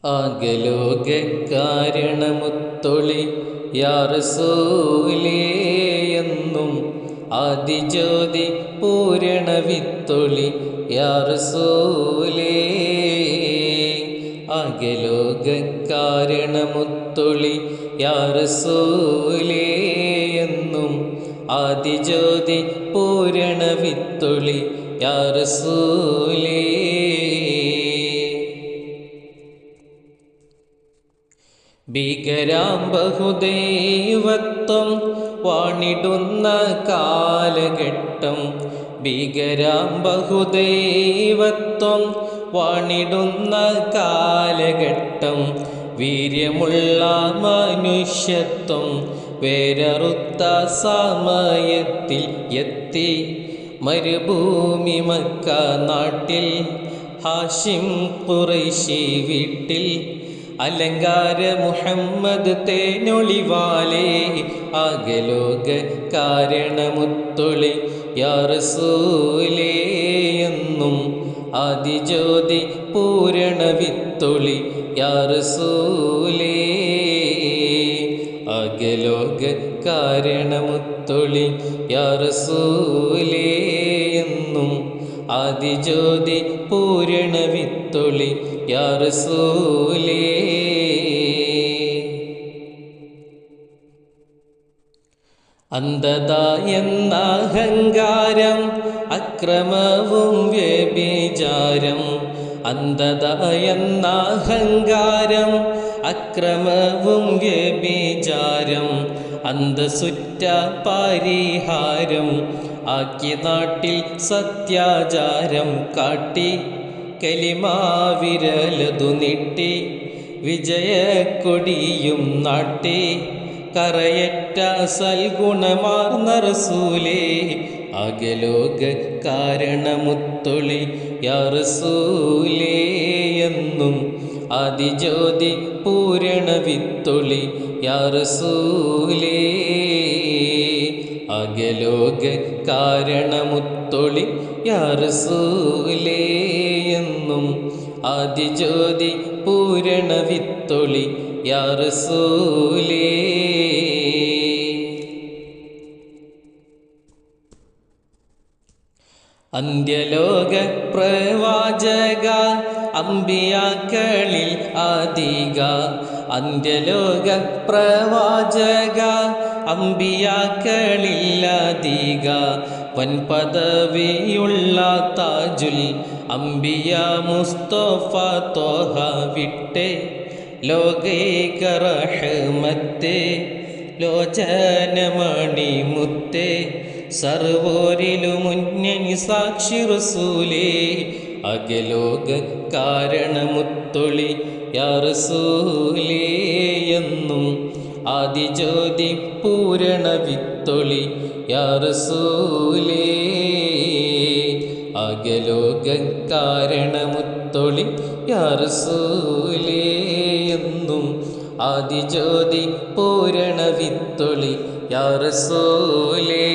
ആകലോകകാരണമുത്തൊളി യാ റസൂലേ എന്നും ആദിജ്യോതി പൂരണവിത്തൊളി യാ റസൂലേ. ആകലോകകാരണമുത്തൊളി യാ റസൂലേ എന്നും ആദിജ്യോതി പൂരണവിത്തൊളി യാ റസൂലേ. ഭീകരാം ബഹുദൈവത്വം വാണിടുന്ന കാലഘട്ടം, ഭീകരാം ബഹുദൈവത്വം വാണിടുന്ന കാലഘട്ടം, വീര്യമുള്ള മനുഷ്യത്വം വേരറുത്ത സമയത്തിൽ എത്തി മരുഭൂമി മക്ക നാട്ടിൽ, ഹാഷിം ഖുറൈശി വീട്ടിൽ അലങ്കാര മുഹമ്മദ് തേനൊളിവാലേ. ആകലോകകാരണമുത്തൊളി യാ റസൂലേ എന്നും ആദിജ്യോതി പൂരണവിത്തൊളി യാ റസൂലേ. ആകലോകകാരണമുത്തൊളി യാ റസൂലേ എന്നും ആദിജ്യോതി പൂരണവിത്തൊളി യാ റസൂലേ. അന്ധത എന്ന അഹങ്കാരം അക്രമവും വ്യഭിചാരം, അന്ധത എന്ന അഹങ്കാരം അക്രമവും വ്യഭിചാരം, അന്തസുറ്റ പരിഹാരം ആക്കി നാട്ടിൽ സത്യാചാരം കാട്ടി, കലിമാവിരലതു നീട്ടി വിജയക്കൊടിയും നാട്ടി, കറയറ്റ സൽഗുണമാർന്ന റസൂലേ. ആകലോകകാരണമുത്തൊളി യാ റസൂലേ എന്നും ആദിജ്യോതി പൂരണവിത്തൊളി യാ റസൂലേ. ആകലോകകാരണമുത്തൊളി യാ റസൂലേ എന്നും ആദിജ്യോതി പൂരണവിത്തൊളി യാ റസൂലേ. അന്ത്യലോക പ്രവാചക അമ്പിയാക്കളിൽ ആദിക, അന്ത്യലോക പ്രവാചക അമ്പിയാക്കളിൽ ആദിക, വൻപദവിയുള്ള താജുൽ അമ്പിയ മുസ്തഫ ത്വഹ വിട്ടെ, ലോകൈക റഹ്മത്തെ ലോചനമണി മുത്തേ, സർവോരിലു മുന്നണി സാക്ഷി റസൂലേ. അകലോകകാരണമുത്തൊളി യാ റസൂലേ എന്നും ആദിജ്യോതി പൂരണവിത്തൊളി യാ റസൂലേ. അകലോകകാരണമുത്തൊളി യാ റസൂലേ എന്നും ആദിജ്യോതി പൂരണവിത്തൊളി യാ റസൂലേ.